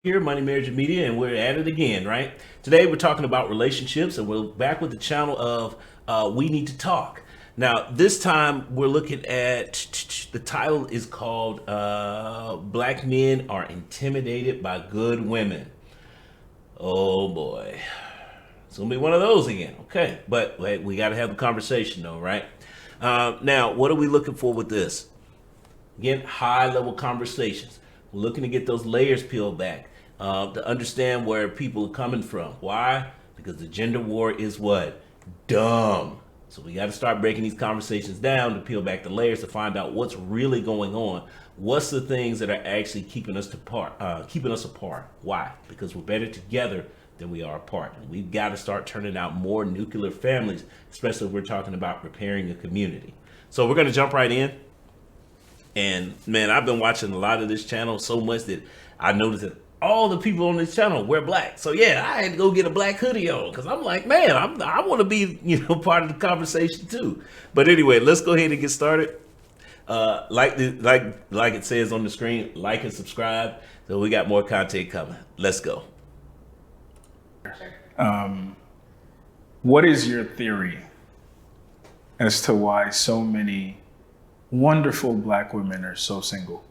Here, Money Marriage and Media, and we're at it again, right? Today we're talking about relationships, and we're back with the channel of We Need to Talk. Now, this time we're looking at the title is called Black Men Are Intimidated by Good Women. Oh boy. It's gonna be one of those again. Okay, but wait, we got to have a conversation though, right? Now, what are we looking for with this? Again, high level conversations. We're looking to get those layers peeled back, to understand where people are coming from. Why? Because the gender war is what? Dumb. So we got to start breaking these conversations down to peel back the layers to find out what's really going on. What's the things that are actually keeping us apart? Why? Because we're better together than we are apart. And we've got to start turning out more nuclear families, especially if we're talking about preparing a community. So we're going to jump right in. And man, I've been watching a lot of this channel so much that I noticed that all the people on this channel wear black. So yeah, I had to go get a black hoodie on because I'm like, man, I want to be part of the conversation too. But anyway, let's go ahead and get started. Like it says on the screen, like and subscribe. So we got more content coming. Let's go. What is your theory as to why so many wonderful Black women are so single?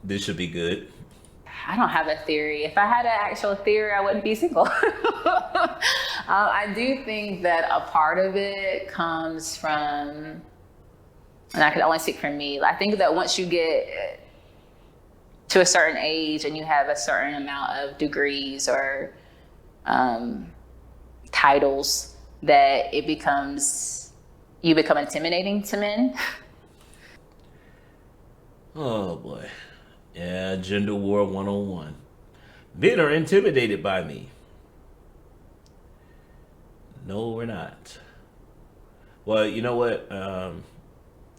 This should be good. I don't have a theory. If I had an actual theory, I wouldn't be single. I do think that a part of it comes from, and I can only speak for me, I think that once you get to a certain age and you have a certain amount of degrees or titles, that you become intimidating to men. Oh boy. Yeah, gender war 101. Men are intimidated by me. No, we're not. Well, you know what?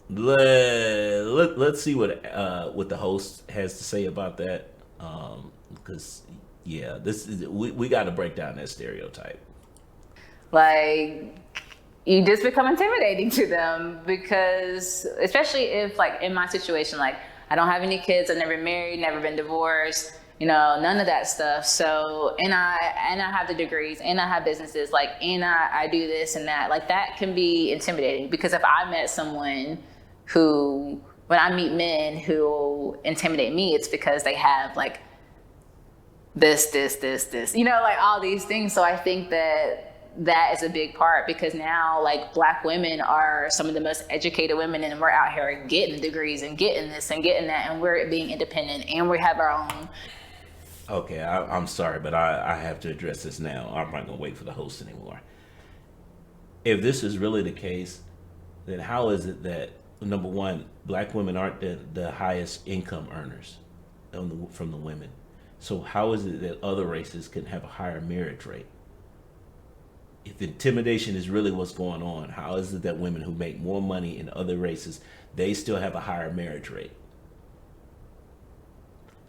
Let's see what the host has to say about that. Because yeah, we got to break down that stereotype. Like, you just become intimidating to them because, especially if, like, in my situation, like, I don't have any kids, I've never married, never been divorced, none of that stuff. So, and I have the degrees, and I have businesses, like, and I do this and that. Like, that can be intimidating because if I met someone when I meet men who intimidate me, it's because they have, like, this, like, all these things. So I think that is a big part because now, like, Black women are some of the most educated women, and we're out here getting degrees and getting this and getting that, and we're being independent and we have our own. Okay, I'm sorry, but I have to address this now. I'm not gonna wait for the host anymore. If this is really the case, then how is it that, number one, Black women aren't the highest income earners from the women? So how is it that other races can have a higher marriage rate? If intimidation is really what's going on, how is it that women who make more money in other races, they still have a higher marriage rate?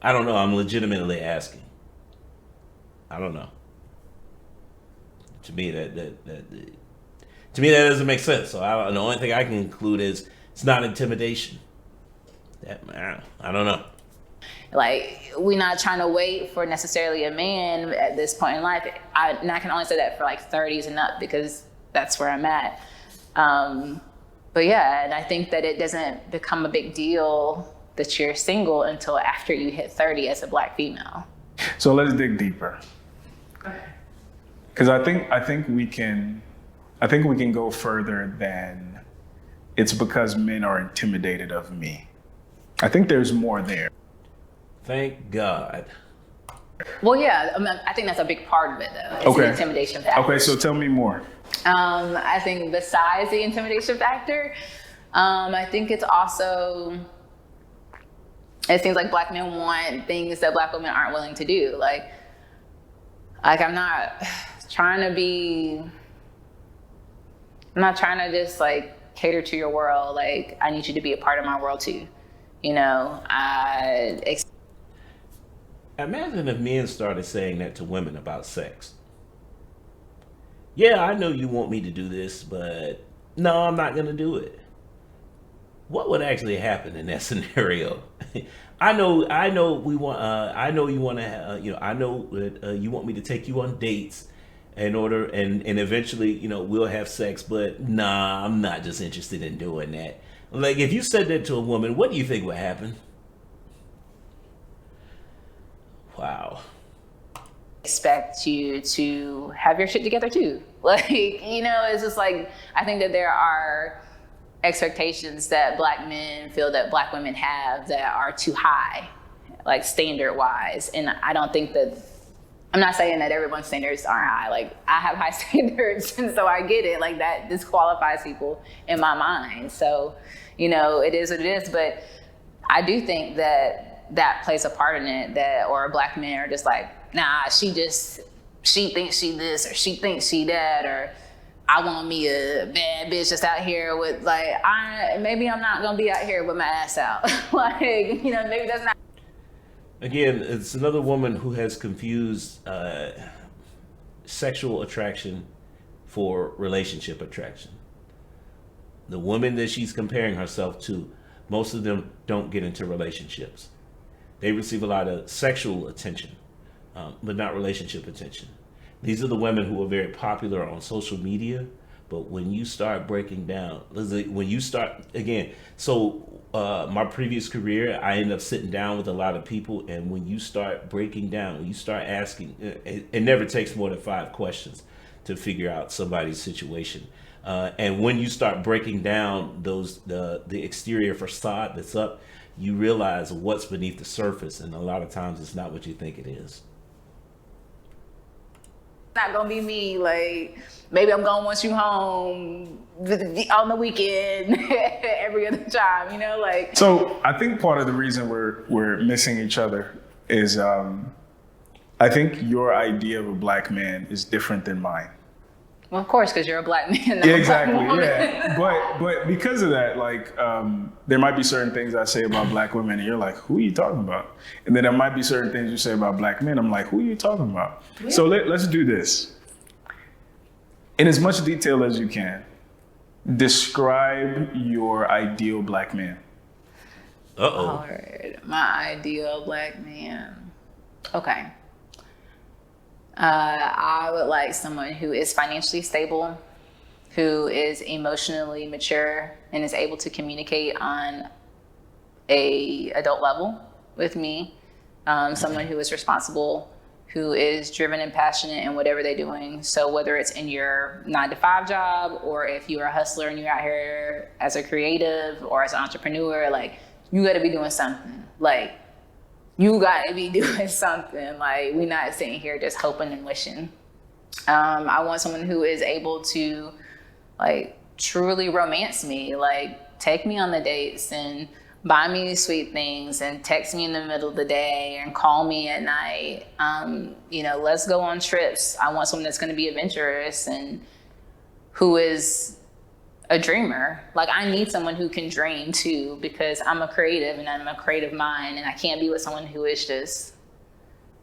I don't know. I'm legitimately asking. I don't know. To me, that doesn't make sense. So the only thing I can conclude is it's not intimidation. I don't know. Like, we're not trying to wait for necessarily a man at this point in life. And I can only say that for, like, 30s and up because that's where I'm at. But yeah, and I think that it doesn't become a big deal that you're single until after you hit 30 as a Black female. So let's dig deeper. Because I think we can go further than it's because men are intimidated of me. I think there's more there. Thank God. Well, yeah, I think that's a big part of it, though. It's an intimidation factor. Okay, so tell me more. I think besides the intimidation factor, I think it's also, it seems like Black men want things that Black women aren't willing to do. Like I'm not trying to just, like, cater to your world. Like, I need you to be a part of my world too. Imagine if men started saying that to women about sex. Yeah, I know you want me to do this, but no, I'm not going to do it. what would actually happen in that scenario? I know we want. I know you want to. I know that you want me to take you on dates, in order, and eventually, we'll have sex. But nah, I'm not just interested in doing that. Like, if you said that to a woman, what do you think would happen? Wow. Expect you to have your shit together too. Like, it's just like, I think that there are expectations that Black men feel that Black women have that are too high, like standard wise. And I don't think that, I'm not saying that everyone's standards aren't high. Like, I have high standards, and so I get it. Like, that disqualifies people in my mind. So, it is what it is. But I do think that plays a part in it, or Black men are just like, nah, she thinks she this, or she thinks she that, or I want me a bad bitch just out here with, like, maybe I'm not gonna be out here with my ass out. Like, maybe that's not. Again, it's another woman who has confused sexual attraction for relationship attraction. The women that she's comparing herself to, most of them don't get into relationships. They receive a lot of sexual attention, but not relationship attention. These are the women who are very popular on social media, but when you start breaking down, when you start, again, my previous career, I ended up sitting down with a lot of people, and when you start breaking down, when you start asking, it never takes more than 5 questions to figure out somebody's situation. And when you start breaking down the exterior facade that's up, you realize what's beneath the surface, and a lot of times it's not what you think it is. Not gonna be me. Like, maybe I'm gonna want you home on the weekend every other time, like. So I think part of the reason we're missing each other is I think your idea of a Black man is different than mine. Well, of course, because you're a Black man. Yeah, exactly. Yeah, but because of that, like, there might be certain things I say about Black women, and you're like, "Who are you talking about?" And then there might be certain things you say about Black men. I'm like, "Who are you talking about?" Yeah. So let's do this in as much detail as you can. Describe your ideal Black man. Lord, my ideal Black man. Okay. I would like someone who is financially stable, who is emotionally mature, and is able to communicate on a adult level with me. Someone who is responsible, who is driven and passionate in whatever they're doing. So whether it's in your 9-to-5 job, or if you're a hustler and you're out here as a creative or as an entrepreneur, like, you got to be doing something. Like, you got to be doing something. Like, we're not sitting here just hoping and wishing. I want someone who is able to, like, truly romance me, like, take me on the dates and buy me sweet things and text me in the middle of the day and call me at night. Let's go on trips. I want someone that's going to be adventurous and who is a dreamer. Like, I need someone who can dream too, because I'm a creative and I'm a creative mind, and I can't be with someone who is just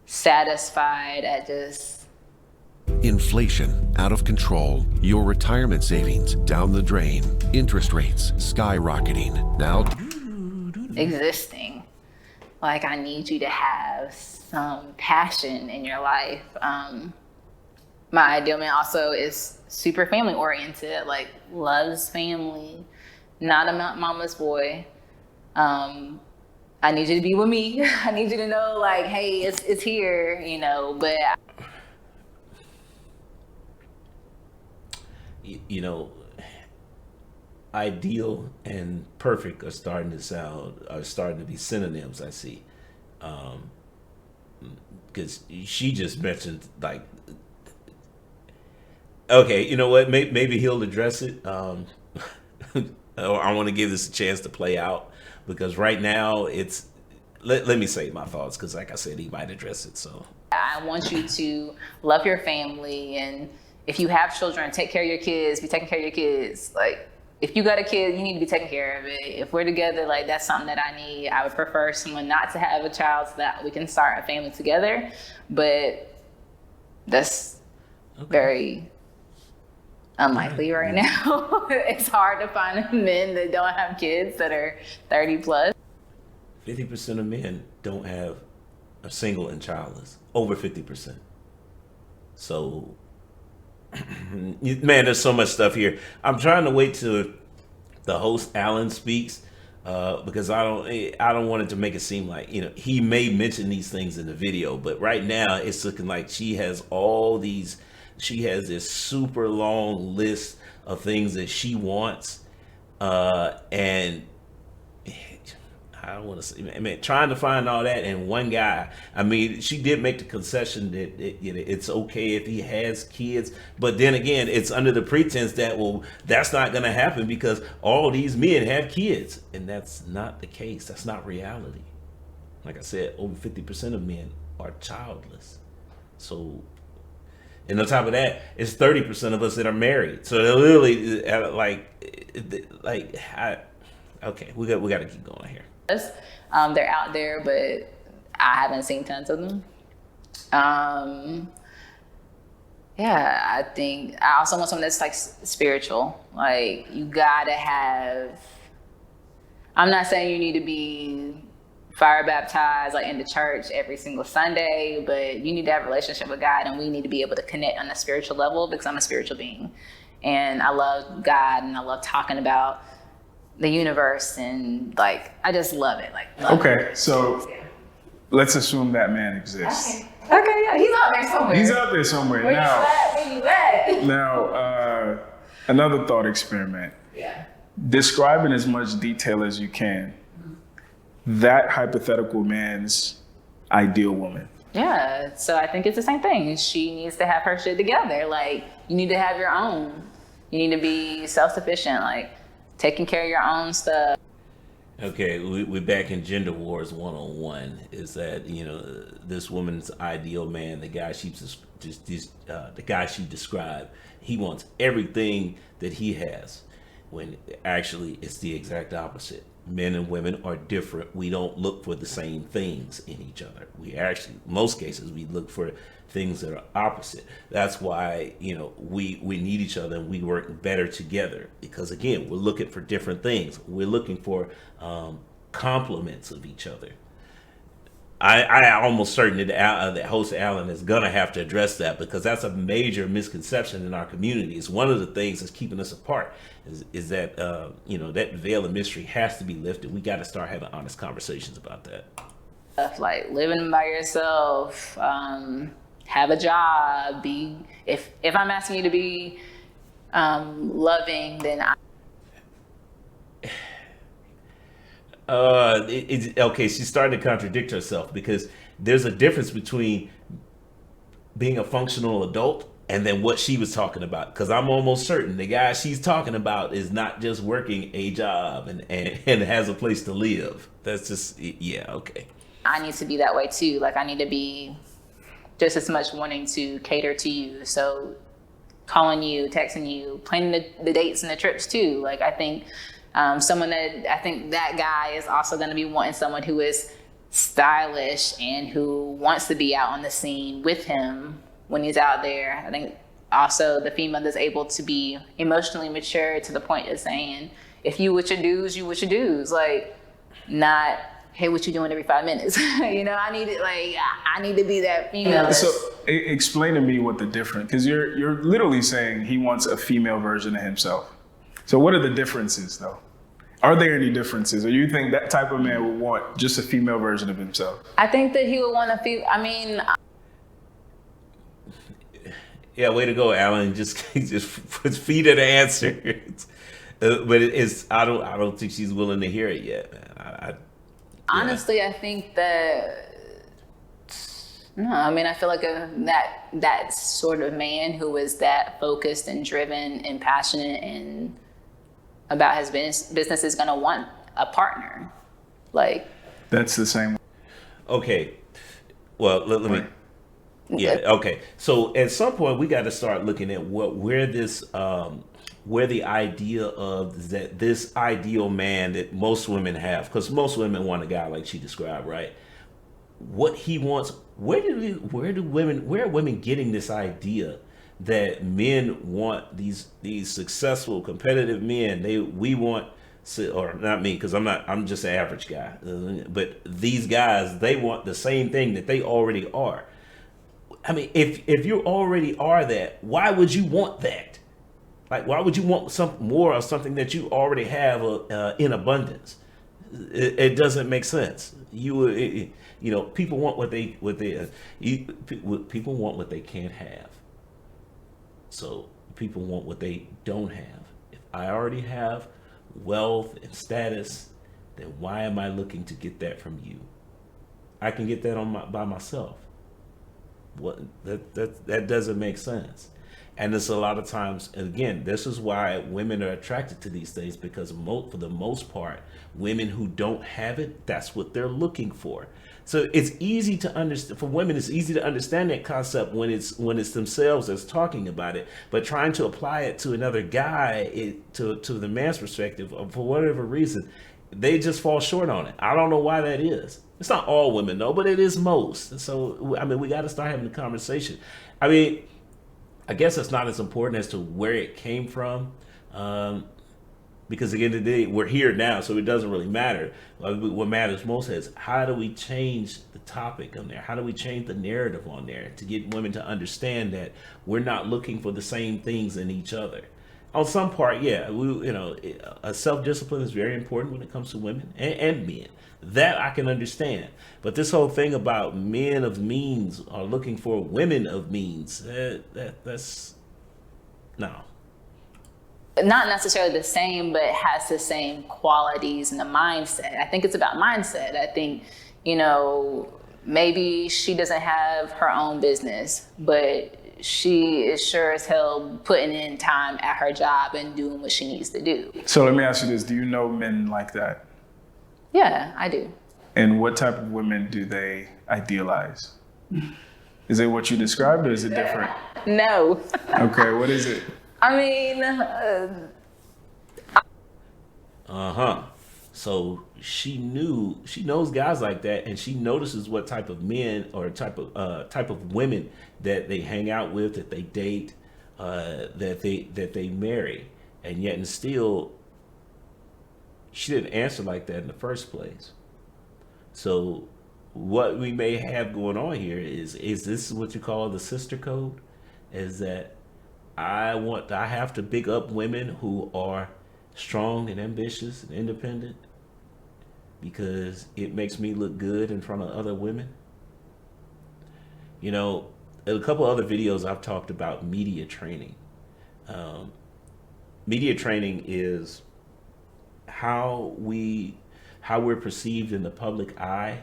satisfied at just. Inflation out of control, your retirement savings down the drain, interest rates skyrocketing. Now Existing. Like, I need you to have some passion in your life. My ideal man also is super family oriented, like, loves family, not a mama's boy. I need you to be with me. I need you to know, like, hey, it's here, but. Ideal and perfect are starting to be synonyms, I see. Because she just mentioned, like, okay, you know what? Maybe he'll address it. Or I want to give this a chance to play out, because right now it's. Let me say my thoughts, because, like I said, he might address it. So I want you to love your family, and if you have children, take care of your kids. Be taking care of your kids. Like, if you got a kid, you need to be taking care of it. If we're together, like, that's something that I need. I would prefer someone not to have a child so that we can start a family together. But that's very unlikely right now. It's hard to find men that don't have kids that are 30 plus. 50% of men don't have are single and childless. Over 50%. So, man, there's so much stuff here. I'm trying to wait till the host Alan speaks because I don't want it to make it seem like, you know, he may mention these things in the video, but right now it's looking like she has this super long list of things that she wants, and I don't want to say, I mean, trying to find all that in one guy. I mean, she did make the concession that it's okay if he has kids, but then again, it's under the pretense that, well, that's not going to happen because all these men have kids, and that's not the case. That's not reality. Like I said, over 50% of men are childless. So, and on top of that, it's 30% of us that are married. So they're literally okay, we got to keep going here. They're out there, but I haven't seen tons of them. Yeah, I think I also want something that's like spiritual. Like, you gotta have, I'm not saying you need to be fire baptized like in the church every single Sunday, but you need to have a relationship with God, and we need to be able to connect on a spiritual level because I'm a spiritual being. And I love God, and I love talking about the universe, and like, I just love it. Okay, so let's assume that man exists. Okay, yeah, he's out there somewhere. He's out there somewhere. Where you at? Now, another thought experiment. Yeah. Describe in as much detail as you can that hypothetical man's ideal woman. Yeah, so I think it's the same thing. She needs to have her shit together. Like, you need to have your own. You need to be self-sufficient, like taking care of your own stuff. Okay, we're back in Gender Wars 101. Is that, you know, this woman's ideal man, the guy she described, he wants everything that he has, when actually it's the exact opposite. Men and women are different. We don't look for the same things in each other. We actually, most cases, we look for things that are opposite. That's why, you know, we need each other and we work better together, because again, we're looking for different things. We're looking for complements of each other. I almost certain that host Alan is gonna have to address that, because that's a major misconception in our community. It's one of the things that's keeping us apart. Is that you know, that veil of mystery has to be lifted. We got to start having honest conversations about that. Stuff like living by yourself, have a job, if I'm asking you to be loving, then okay, she's starting to contradict herself, because there's a difference between being a functional adult and then what she was talking about. Because I'm almost certain the guy she's talking about is not just working a job and has a place to live. That's just, yeah, okay. I need to be that way too. Like, I need to be just as much wanting to cater to you. So calling you, texting you, planning the dates and the trips too. Like, I think I think that guy is also going to be wanting someone who is stylish and who wants to be out on the scene with him when he's out there. I think also the female is able to be emotionally mature to the point of saying, if you with your dudes, you with your dudes. Like, not, hey, what you doing every 5 minutes? You know, I need to be that female. So explain to me what the difference, because you're literally saying he wants a female version of himself. So what are the differences though? Are there any differences? Or you think that type of man would want just a female version of himself? I think that he would want a few, I mean. Yeah, way to go, Alan. Just feed her the answer. But I don't think she's willing to hear it yet, man. Honestly, I think that, no, I mean, I feel like that sort of man who is that focused and driven and passionate and about his business is going to want a partner. Like, that's the same. Okay. Well, let me. Yeah. Okay. So at some point we got to start looking at where the idea of this ideal man that most women have, because most women want a guy like she described, right? What he wants. Where are women getting this idea that men want these successful, competitive men. We want, or not me, because I'm just an average guy. But these guys, they want the same thing that they already are. I mean, if you already are that, why would you want that? Like, why would you want some more of something that you already have in abundance? It doesn't make sense. You know, people want people want what they can't have. So people want what they don't have. If I already have wealth and status, then why am I looking to get that from you? I can get that by myself. What that doesn't make sense. And it's a lot of times, and again, this is why women are attracted to these things, because for the most part, women who don't have it, that's what they're looking for. So it's easy to understand for women. It's easy to understand that concept when it's themselves that's talking about it, but trying to apply it to another guy, to the man's perspective, for whatever reason, they just fall short on it. I don't know why that is. It's not all women though, but it is most. So I mean, we got to start having the conversation. I mean, I guess it's not as important as to where it came from, because at the end of the day, we're here now, so it doesn't really matter. What matters most is how do we change the topic on there? How do we change the narrative on there to get women to understand that we're not looking for the same things in each other? On some part, yeah, self-discipline is very important when it comes to women and men. That I can understand. But this whole thing about men of means are looking for women of means, that's no. Not necessarily the same, but it has the same qualities and the mindset. I think it's about mindset. I think, you know, maybe she doesn't have her own business, but she is sure as hell putting in time at her job and doing what she needs to do. So let me ask you this. Do you know men like that? Yeah, I do. And what type of women do they idealize? Is it what you described, or is it different? No. Okay, what is it? I mean, So she knows guys like that, and she notices what type of men or type of women that they hang out with, that they date, that they marry, and yet and still she didn't answer like that in the first place. So what we may have going on here is this what you call the sister code? Is that I have to big up women who are strong and ambitious and independent because it makes me look good in front of other women. You know, a couple other videos I've talked about media training. Media training is how we're perceived in the public eye,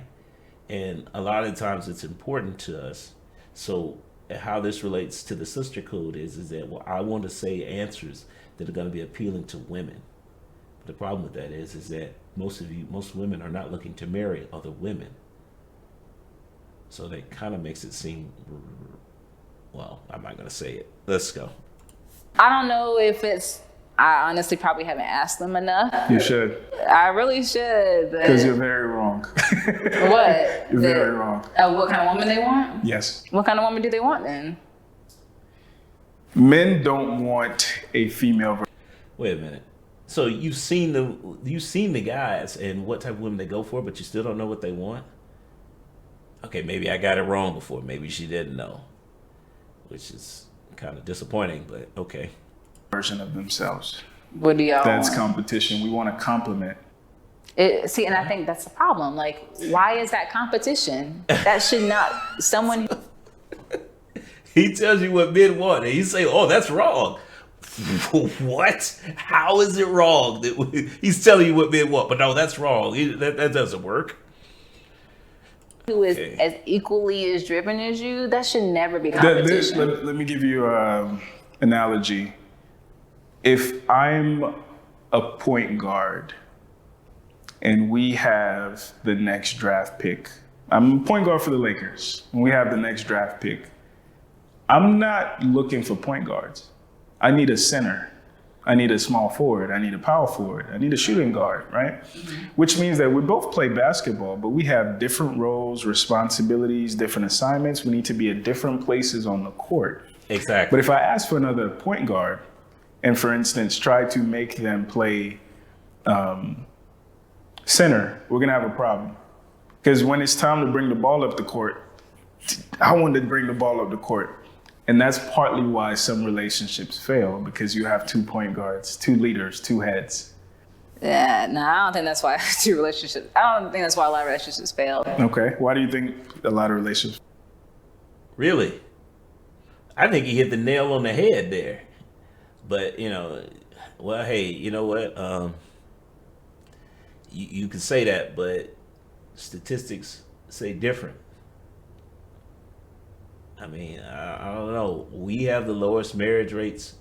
and a lot of times it's important to us. So how this relates to the sister code is that, well, I want to say answers that are going to be appealing to women. But the problem with that is that most women are not looking to marry other women. So that kind of makes it seem, well, I'm not going to say it. Let's go. I don't know if I honestly probably haven't asked them enough. You should. I really should. Because you're very wrong. What? You're very wrong. What kind of woman they want? Yes. What kind of woman do they want then? Men don't want a female. Wait a minute. So you've seen the guys and what type of women they go for, but you still don't know what they want? Okay, maybe I got it wrong before. Maybe she didn't know, which is kind of disappointing, but okay. Version of themselves. What do y'all That's want? competition. We want to compliment. See, and I think that's the problem. Like, why is that competition? That should not, someone. He tells you what men want, and you say, oh, that's wrong. What? How is it wrong? He's telling you what men want, but no, that's wrong. That doesn't work. Who is as equally as driven as you, that should never be competition. Let me give you an analogy. If I'm a point guard and we have the next draft pick, I'm a point guard for the Lakers, and we have the next draft pick, I'm not looking for point guards. I need a center. I need a small forward. I need a power forward. I need a shooting guard, right? Mm-hmm. Which means that we both play basketball, but we have different roles, responsibilities, different assignments. We need to be at different places on the court. Exactly. But if I ask for another point guard, and for instance, try to make them play center, we're gonna have a problem. Because when it's time to bring the ball up the court, I want to bring the ball up the court. And that's partly why some relationships fail, because you have 2 point guards, 2 leaders, 2 heads. Yeah, no, I don't think that's why I don't think that's why a lot of relationships fail. Okay, why do you think a lot of relationships? Really? I think he hit the nail on the head there. But, well, hey, you know what? You can say that, but statistics say different. I mean, I don't know. We have the lowest marriage rates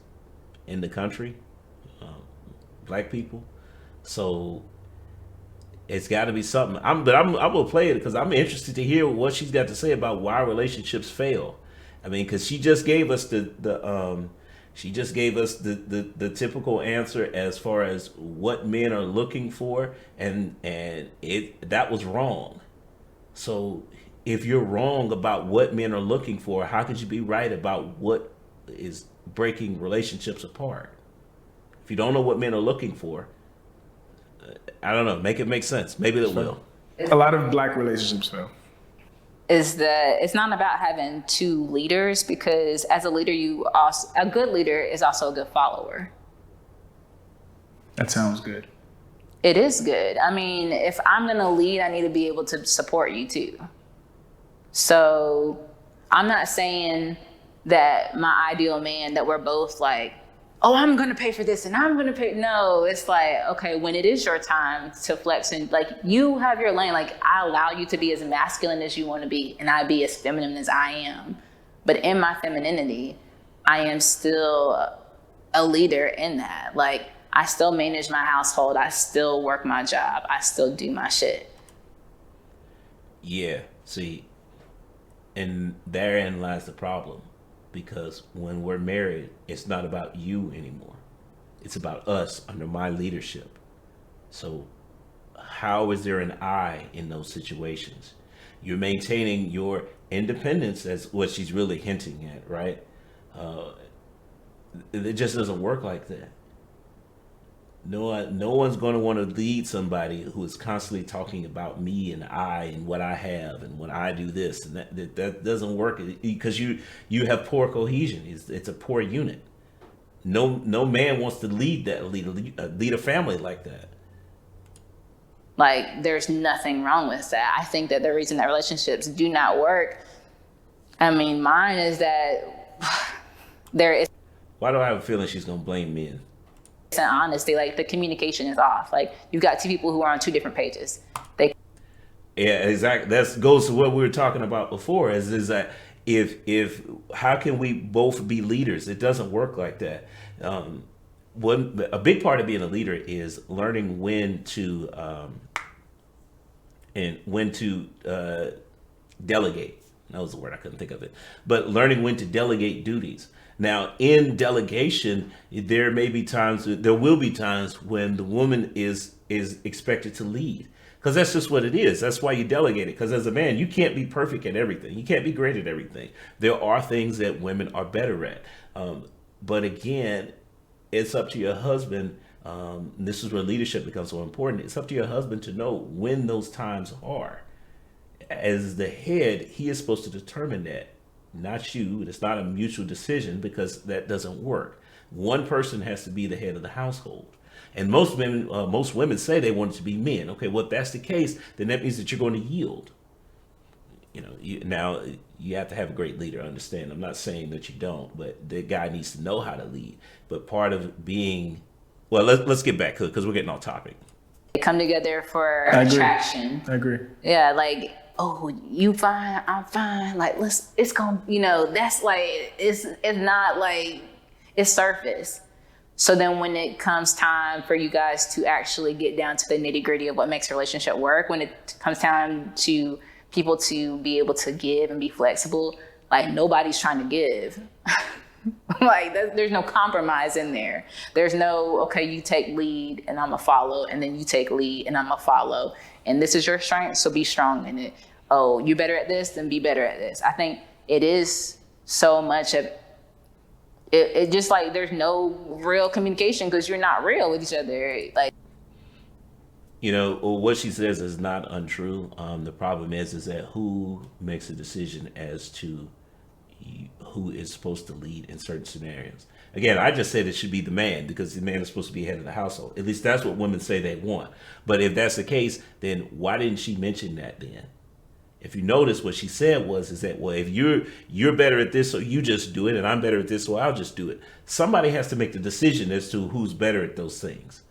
in the country, black people. So it's got to be something. I'm gonna play it because I'm interested to hear what she's got to say about why relationships fail. I mean, because she just gave us the typical answer as far as what men are looking for, and that was wrong. So if you're wrong about what men are looking for, how could you be right about what is breaking relationships apart? If you don't know what men are looking for, I don't know, make it make sense. Maybe it will. A lot of black relationships fail. Is that it's not about having 2 leaders, because as a leader, a good leader is also a good follower. That sounds good. It is good. I mean, if I'm gonna lead, I need to be able to support you too. So I'm not saying that my ideal man, that we're both like, oh, I'm gonna pay for this and I'm gonna pay. No, it's like, okay, when it is your time to flex and like you have your lane, like I allow you to be as masculine as you want to be and I be as feminine as I am. But in my femininity, I am still a leader in that. Like I still manage my household. I still work my job. I still do my shit. Yeah, see, and therein lies the problem. Because when we're married, it's not about you anymore. It's about us under my leadership. So how is there an I in those situations? You're maintaining your independence, as what she's really hinting at, right? It just doesn't work like that. No one's going to want to lead somebody who is constantly talking about me and I and what I have and when I do this, and that doesn't work because you have poor cohesion. It's a poor unit. No man wants to lead a family like that. Like there's nothing wrong with that. I think that the reason that relationships do not work, I mean, mine is that there is. Why do I have a feeling she's going to blame men? And honesty, like the communication is off. Like you've got 2 people who are on 2 different pages. Yeah, exactly. That goes to what we were talking about before. Is that if how can we both be leaders? It doesn't work like that. A big part of being a leader is learning when to delegate. That was the word, I couldn't think of it. But learning when to delegate duties. Now, in delegation, there will be times when the woman is expected to lead, because that's just what it is. That's why you delegate it. Because as a man, you can't be perfect at everything. You can't be great at everything. There are things that women are better at. But again, it's up to your husband. This is where leadership becomes so important. It's up to your husband to know when those times are. As the head, he is supposed to determine that. Not you. It's not a mutual decision, because that doesn't work. One person has to be the head of the household. And most women say they want it to be men. Okay, well, if that's the case, then that means that you're going to yield. Now you have to have a great leader. Understand? I'm not saying that you don't, but the guy needs to know how to lead. But part of being, well, let's get back to it because we're getting off topic. They come together for attraction. I agree. Yeah, like, oh, you fine, I'm fine. Like, it's gonna, that's like, it's not like, it's surface. So then when it comes time for you guys to actually get down to the nitty gritty of what makes a relationship work, when it comes time to people to be able to give and be flexible, like nobody's trying to give. Like there's no compromise in there. There's no, okay, you take lead and I'm gonna follow, and then you take lead and I'm gonna follow. And this is your strength, so be strong in it. Oh, you're better at this, then be better at this. I think it is so much of it just like there's no real communication because you're not real with each other. Like, You know, what she says is not untrue. The problem is that who makes a decision as to who is supposed to lead in certain scenarios. Again, I just said it should be the man because the man is supposed to be head of the household. At least that's what women say they want. But if that's the case, then why didn't she mention that then? If you notice, what she said is that, well, if you're better at this, so you just do it, and I'm better at this, so I'll just do it. Somebody has to make the decision as to who's better at those things.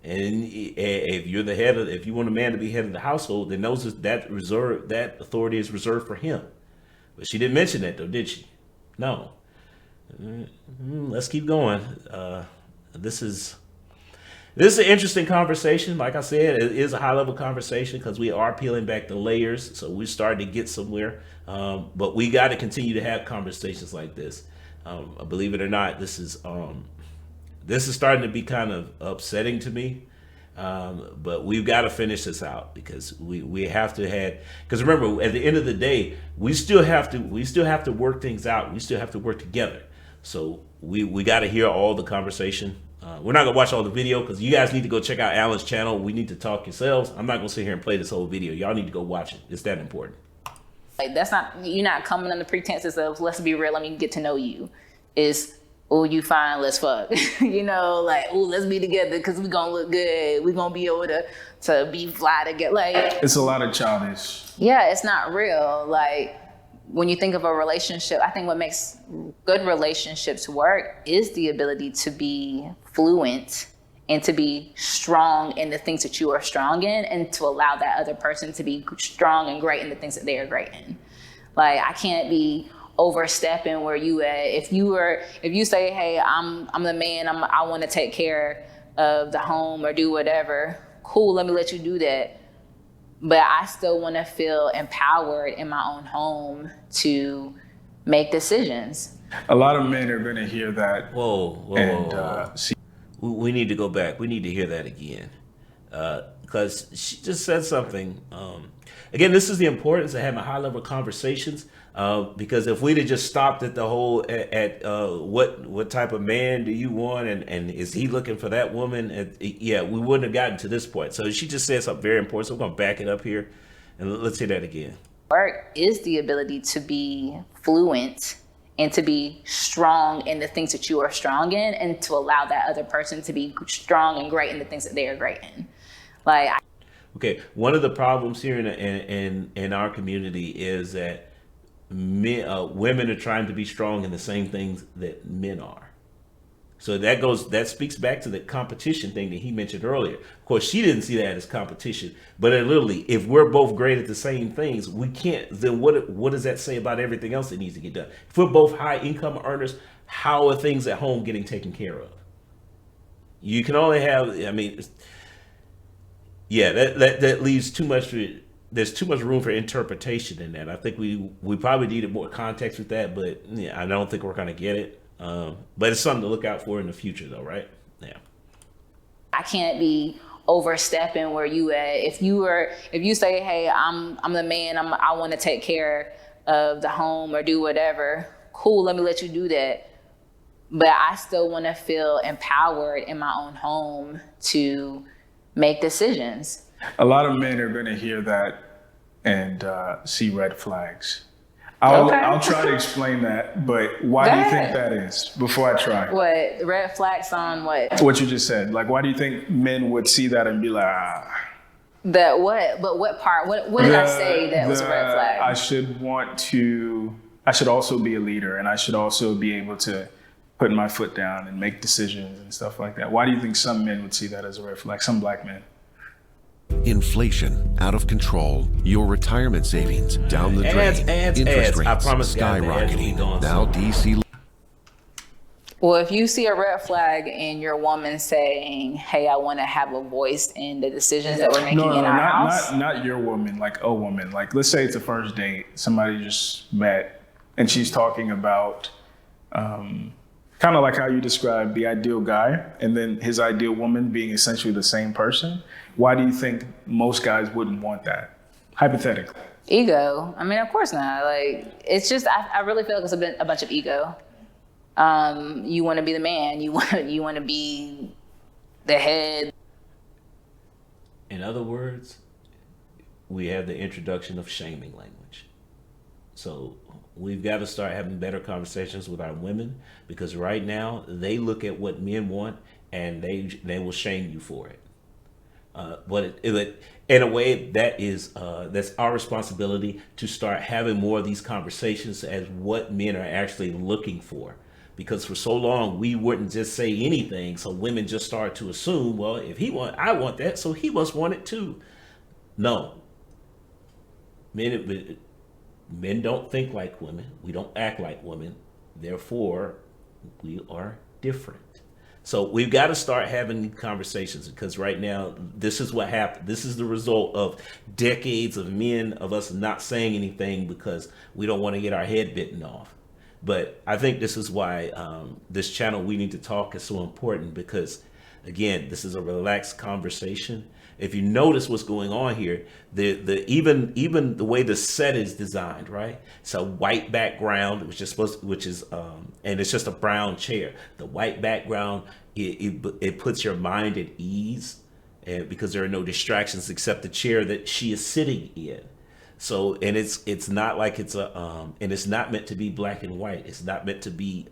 And if you're the head of, if you want a man to be head of the household, then that authority is reserved for him. But she didn't mention that though, did she? No. Let's keep going. This is an interesting conversation. Like I said, it is a high level conversation because we are peeling back the layers. So we're starting to get somewhere. But we got to continue to have conversations like this. Believe it or not, this is starting to be kind of upsetting to me. But we've got to finish this out because we have to because remember, at the end of the day, we still have to work things out. We still have to work together. So we got to hear all the conversation. We're not gonna watch all the video because you guys need to go check out Alan's channel. We need to talk yourselves. I'm not gonna sit here and play this whole video. Y'all need to go watch it. It's that important. like you're not coming under pretenses of let's be real, let me get to know you. It's oh, you fine, let's fuck. You know, like, oh, let's be together because we gonna look good. We gonna be able to be fly together. Like, It's a lot of childish. yeah, it's not real. Like, when you think of a relationship, I think what makes good relationships work is the ability to be fluent and to be strong in the things that you are strong in and to allow that other person to be strong and great in the things that they are great in. Like, I can't be overstepping where you at. If you say, hey, I'm the man, I want to take care of the home or do whatever, cool, let me let you do that. But I still want to feel empowered in my own home to make decisions. A lot of men are going to hear that. Whoa. See. We need to go back. We need to hear that again. Because she just said something. Again, this is the importance of having high level conversations. Because if we'd have just stopped at the whole what type of man do you want and is he looking for that woman? We wouldn't have gotten to this point. So she just said something very important. So we're going to back it up here and let's hear that again. Work is the ability to be fluent and to be strong in the things that you are strong in and to allow that other person to be strong and great in the things that they are great in. Like, okay, one of the problems here in our community is that women are trying to be strong in the same things that men are. So that speaks back to the competition thing that he mentioned earlier. Of course, she didn't see that as competition, but literally, if we're both great at the same things, we can't. Then what does that say about everything else that needs to get done? If we're both high income earners, how are things at home getting taken care of? You can only have. I mean, yeah, that leaves too much. There's too much room for interpretation in that. I think we probably needed more context with that, but yeah, I don't think we're gonna get it. But it's something to look out for in the future, though, right? Yeah. I can't be overstepping where you at. If you say, hey, I'm the man, I want to take care of the home or do whatever, cool, let me let you do that. But I still want to feel empowered in my own home to make decisions. A lot of men are going to hear that and see red flags. I'll try to explain that, but why do you think that is before I try? What, red flags on what? What you just said. Like, why do you think men would see that and be like, That what? But what part? What did I say that was a red flag? I should also be a leader and I should also be able to put my foot down and make decisions and stuff like that. Why do you think some men would see that as a red flag, some black men? Inflation out of control. Your retirement savings down the drain. Interest rates I promise skyrocketing. Now DC. Well, if you see a red flag in your woman saying, hey, I want to have a voice in the decisions that we're making in our house. Not your woman, like a woman. Like, let's say it's a first date. Somebody just met and she's talking about kind of like how you described the ideal guy and then his ideal woman being essentially the same person. Why do you think most guys wouldn't want that? Hypothetically. Ego. I mean, of course not. Like, it's just, I really feel like it's a bunch of ego. You want to be the man. You want to be the head. In other words, we have the introduction of shaming language. So we've got to start having better conversations with our women, because right now they look at what men want and they will shame you for it. But in a way, that's our responsibility to start having more of these conversations as what men are actually looking for. Because for so long we wouldn't just say anything, so women just start to assume, well, if I want that, so he must want it too. No, men don't think like women. We don't act like women. Therefore, we are different. So we've got to start having conversations, because right now, this is what happened. This is the result of decades of men, of us not saying anything because we don't want to get our head bitten off. But I think this is why this channel, We Need to Talk, is so important, because, again, this is a relaxed conversation. If you notice what's going on here, even the way the set is designed, right? It's a white background, and it's just a brown chair. The white background, it puts your mind at ease, and because there are no distractions except the chair that she is sitting in. So, and it's not like and it's not meant to be black and white. It's not meant to be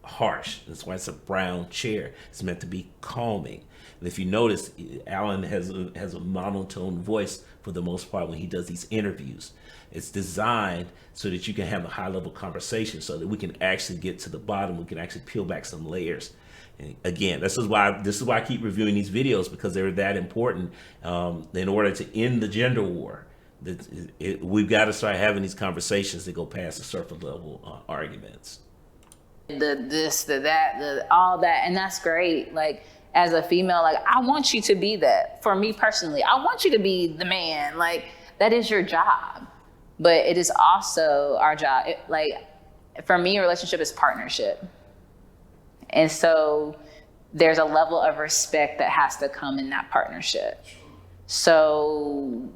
harsh. That's why it's a brown chair. It's meant to be calming. And if you notice, Alan has a monotone voice for the most part when he does these interviews. It's designed so that you can have a high level conversation, so that we can actually get to the bottom. We can actually peel back some layers. And again, this is why I keep reviewing these videos, because they're that important in order to end the gender war. We've got to start having these conversations that go past the surface level arguments. All that, and that's great. Like, as a female, like, I want you to be that. For me personally, I want you to be the man. Like, that is your job, but it is also our job. For me, a relationship is partnership. And so there's a level of respect that has to come in that partnership. So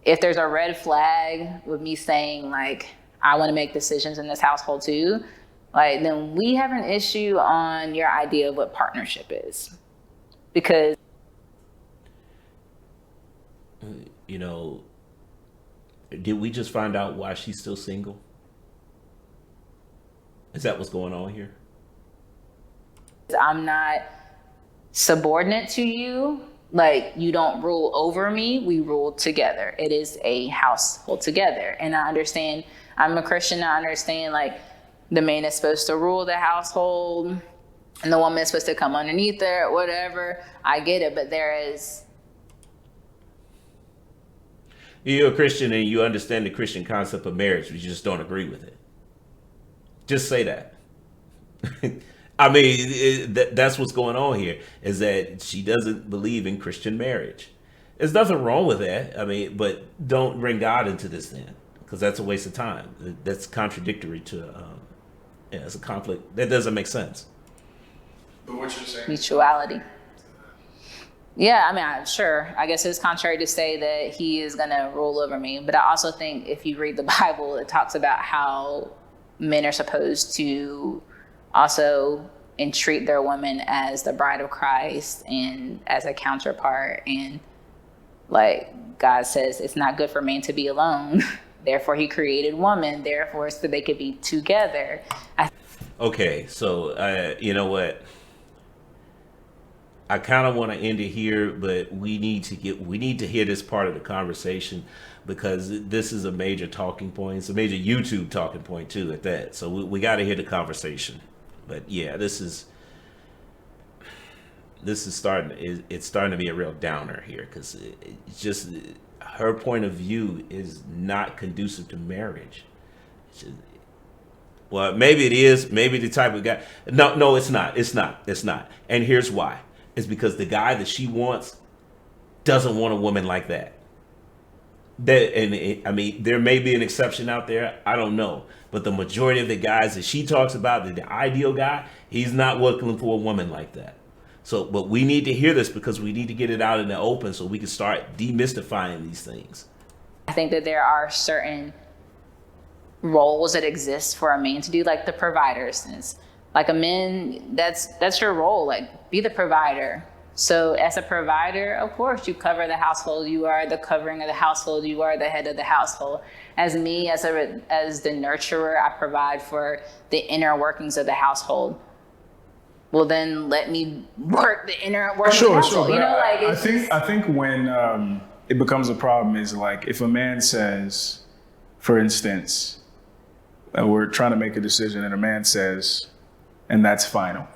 if there's a red flag with me saying, like, I want to make decisions in this household too, like, then we have an issue on your idea of what partnership is. Because, did we just find out why she's still single? Is that what's going on here? I'm not subordinate to you. Like, you don't rule over me. We rule together. It is a household together. And I understand, I'm a Christian. I understand, like, the man is supposed to rule the household and the woman is supposed to come underneath her, whatever. I get it. But there is. You're a Christian and you understand the Christian concept of marriage, but you just don't agree with it. Just say that. I mean, that's what's going on here, is that she doesn't believe in Christian marriage. There's nothing wrong with that. I mean, but don't bring God into this then, because that's a waste of time. That's contradictory to, it's a conflict. That doesn't make sense. But what you're saying? Mutuality. Yeah, I mean, sure. I guess it's contrary to say that he is going to rule over me. But I also think if you read the Bible, it talks about how men are supposed to also entreat their women as the bride of Christ and as a counterpart. And like God says, it's not good for man to be alone. Therefore, he created woman. Therefore, so they could be together. Okay, so you know what? I kind of want to end it here, but we need to hear this part of the conversation, because this is a major talking point. It's a major YouTube talking point too, at that. So we got to hear the conversation. But yeah, this is starting. It's starting to be a real downer here, because it's just her point of view is not conducive to marriage. Well, maybe it is. Maybe the type of guy. No, it's not. It's not. And here's why. It's because the guy that she wants doesn't want a woman like that. I mean, there may be an exception out there. I don't know. But the majority of the guys that she talks about, the ideal guy, he's not looking for a woman like that. So, but we need to hear this, because we need to get it out in the open so we can start demystifying these things. I think that there are certain roles that exist for a man to do, like the provider instance. Like a man, that's your role, like be the provider. So as a provider, of course, you cover the household. You are the covering of the household. You are the head of the household. As me, as the nurturer, I provide for the inner workings of the household. Well, then let me work the inner workings of the household. Sure. You know, like I think when it becomes a problem is like if a man says, for instance, we're trying to make a decision, and a man says, and that's final.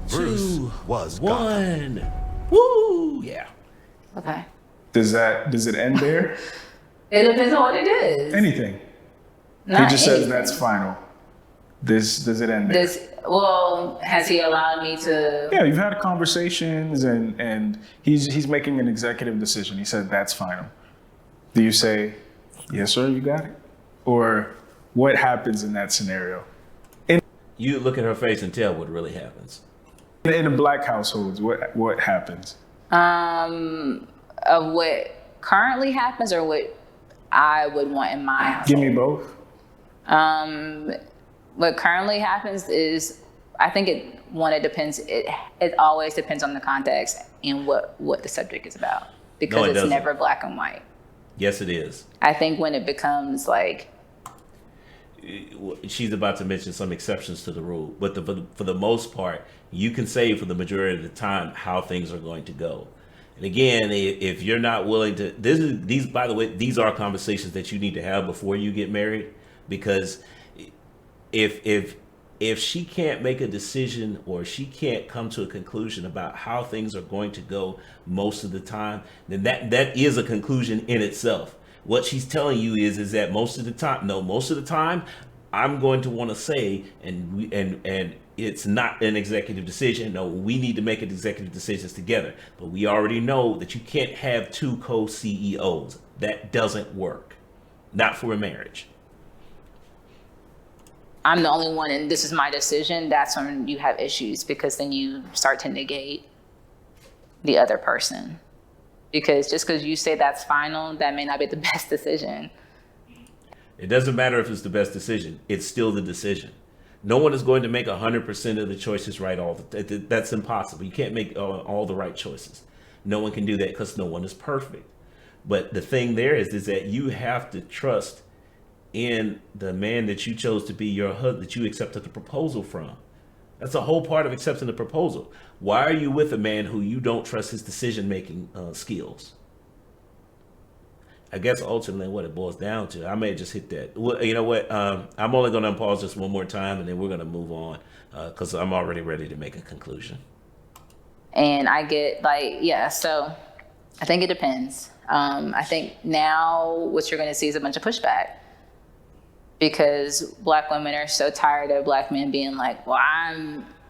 Bruce was Gotham. 1. Woo! Yeah. okay. Does it end there? It depends on what it is. Anything. Not He just says anything. that's final. Does it end there? Well, has he allowed me to? Yeah, you've had conversations, and he's making an executive decision. He said that's final. Do you say, yes, sir, you got it? Or what happens in that scenario? You look at her face and tell what really happens. In the black households, what happens? Of what currently happens or what I would want in my house. Give me both. What currently happens is, I think it depends. It always depends on the context and what the subject is about, because it it's doesn't. never black and white. Yes, it is. I think when it becomes like, She's about to mention some exceptions to the rule, but for the most part, you can say for the majority of the time how things are going to go. And again, if you're not willing to, by the way, these are conversations that you need to have before you get married, because if she can't make a decision or she can't come to a conclusion about how things are going to go most of the time, then that is a conclusion in itself. What she's telling you is that most of the time I'm going to want to say, and it's not an executive decision. No, we need to make an executive decisions together. But we already know that you can't have two co-CEOs. That doesn't work. Not for a marriage. I'm the only one and this is my decision, that's when you have issues, because then you start to negate the other person. Because just because you say that's final, that may not be the best decision. It doesn't matter if it's the best decision. It's still the decision. No one is going to make 100% of the choices right that's impossible. You can't make all the right choices. No one can do that because no one is perfect. But the thing there is that you have to trust in the man that you chose to be your husband, that you accepted the proposal from. That's a whole part of accepting the proposal. Why are you with a man who you don't trust his decision-making skills? I guess ultimately what it boils down to, I may just hit that. Well, you know what? I'm only going to pause this one more time, and then we're going to move on because I'm already ready to make a conclusion. And I get so I think it depends. I think now what you're going to see is a bunch of pushback, because black women are so tired of black men being like, well,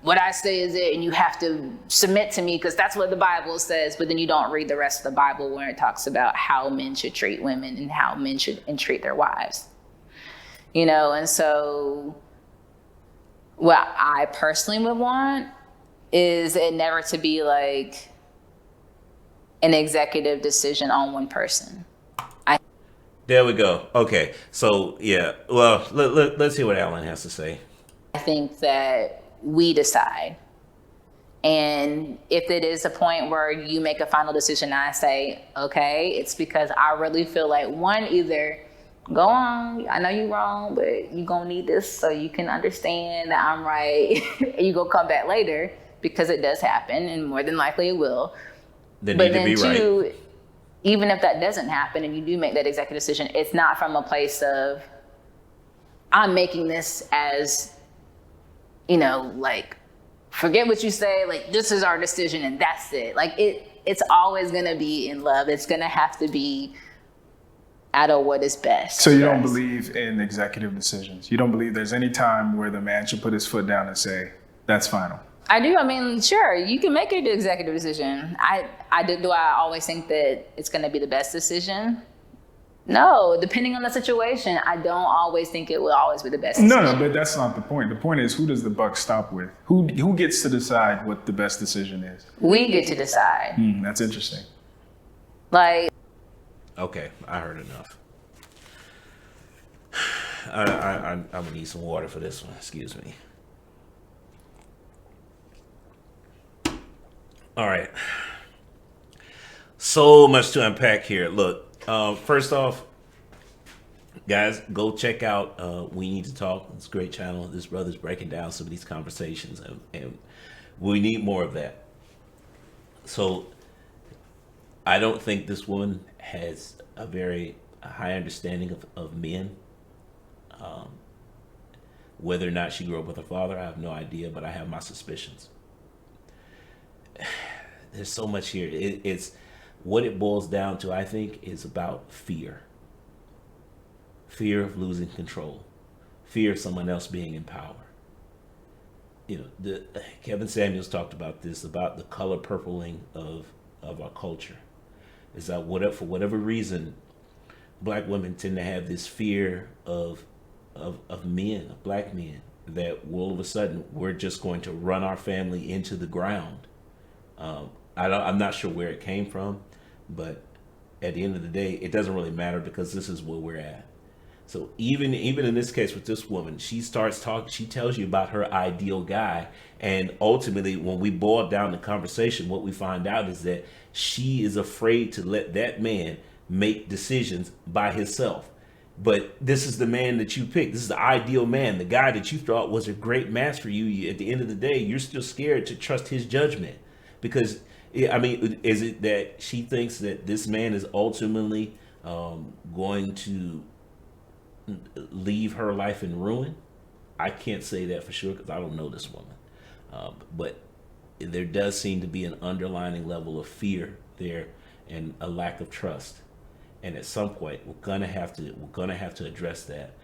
what I say is it, and you have to submit to me because that's what the Bible says. But then you don't read the rest of the Bible where it talks about how men should treat women and how men should treat their wives. You know, and so what I personally would want is it never to be like an executive decision on one person. There we go. Okay. So, yeah. Well, let's hear what Alan has to say. I think that we decide. And if it is a point where you make a final decision and I say, okay, it's because I really feel like, one, either go on, I know you're wrong, but you're going to need this so you can understand that I'm right. And you're going to come back later, because it does happen, and more than likely it will. They But need to then be two, right. even if that doesn't happen and you do make that executive decision, it's not from a place of, I'm making this as, you know, like, forget what you say, like, this is our decision and that's it. Like, it's always gonna be in love. It's gonna have to be out of what is best. So you don't believe in executive decisions? You don't believe there's any time where the man should put his foot down and say, that's final? I do. I mean, sure, you can make an executive decision. Do I always think that it's going to be the best decision? No, depending on the situation, I don't always think it will always be the best decision. No, but that's not the point. The point is, who does the buck stop with? Who gets to decide what the best decision is? We get to decide. That's interesting. Like, Okay, I heard enough. I'm gonna need some water for this one. Excuse me. All right. So much to unpack here. Look, first off, guys, go check out We Need to Talk. It's a great channel. This brother's breaking down some of these conversations, and we need more of that. So I don't think this woman has a very high understanding of men. Whether or not she grew up with her father, I have no idea, but I have my suspicions. There's so much here. It's what it boils down to, I think, is about fear. Fear of losing control. Fear of someone else being in power. You know, Kevin Samuels talked about this, about the color purpling of our culture. Is that for whatever reason, black women tend to have this fear of men, of black men, that all of a sudden we're just going to run our family into the ground. I'm not sure where it came from, but at the end of the day, it doesn't really matter because this is where we're at. So even in this case with this woman, she starts talking, she tells you about her ideal guy. And ultimately, when we boil down the conversation, what we find out is that she is afraid to let that man make decisions by himself. But this is the man that you picked. This is the ideal man, the guy that you thought was a great match for you. At the end of the day, you're still scared to trust his judgment. Because, I mean, is it that she thinks that this man is ultimately going to leave her life in ruin? I can't say that for sure because I don't know this woman. But there does seem to be an underlying level of fear there and a lack of trust. And at some point, we're gonna have to address that,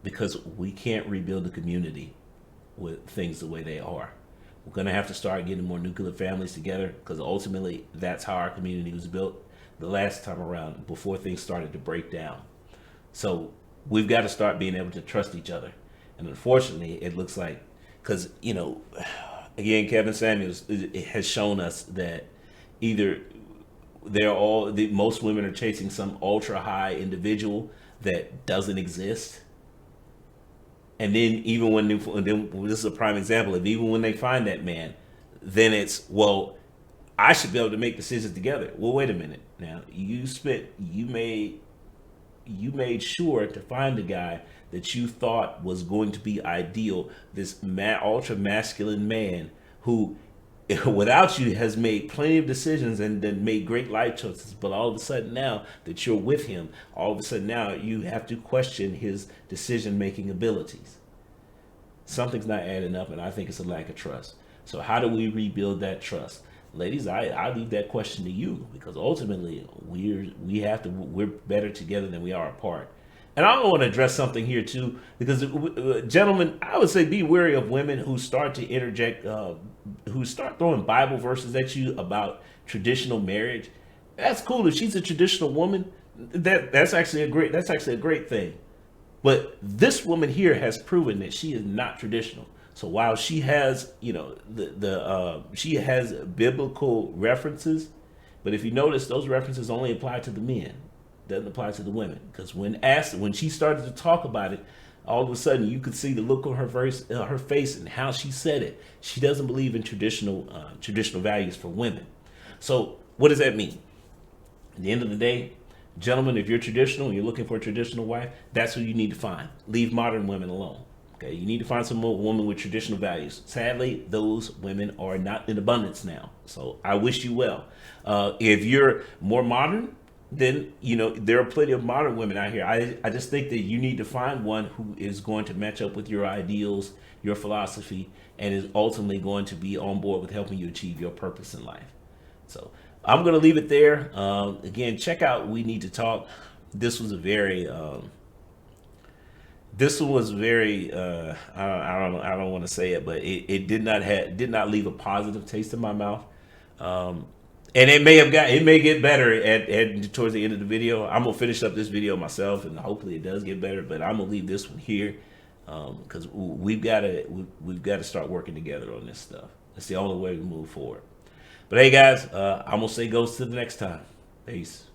because we can't rebuild the community with things the way they are. We're gonna have to start getting more nuclear families together, because ultimately that's how our community was built the last time around before things started to break down. So we've got to start being able to trust each other. And unfortunately, it looks like, because again, Kevin Samuels has shown us that either most women are chasing some ultra high individual that doesn't exist. And then this is a prime example of even when they find that man, then it's, well, I should be able to make decisions together. Well, wait a minute. Now you made sure to find a guy that you thought was going to be ideal, this ultra masculine man who without you has made plenty of decisions and then made great life choices, but all of a sudden now that you're with him, all of a sudden now you have to question his decision-making abilities. Something's not adding up, and I think it's a lack of trust. So how do we rebuild that trust? Ladies, I leave that question to you, because ultimately we're better together than we are apart. And I want to address something here too, because gentlemen, I would say be wary of women who start to interject, who start throwing Bible verses at you about traditional marriage. That's cool if she's a traditional woman. That's actually a great thing. But this woman here has proven that she is not traditional. So while she has, she has biblical references, but if you notice, those references only apply to the men. Doesn't apply to the women, because when she started to talk about it, all of a sudden you could see the look on her face and how she said it. She doesn't believe in traditional values for women. So what does that mean? At the end of the day, gentlemen, if you're traditional and you're looking for a traditional wife, that's who you need to find. Leave modern women alone. Okay, you need to find some woman with traditional values. Sadly, those women are not in abundance now. So I wish you well. If you're more modern, then there are plenty of modern women out here. I just think that you need to find one who is going to match up with your ideals, your philosophy, and is ultimately going to be on board with helping you achieve your purpose in life. So I'm going to leave it there. Again, check out We Need to Talk. This was a very I don't want to say it, but it did not leave a positive taste in my mouth. And it may get better at towards the end of the video. I'm gonna finish up this video myself, and hopefully it does get better. But I'm gonna leave this one here because we've got to start working together on this stuff. That's the only way we move forward. But hey, guys, I'm gonna say goes to the next time. Peace.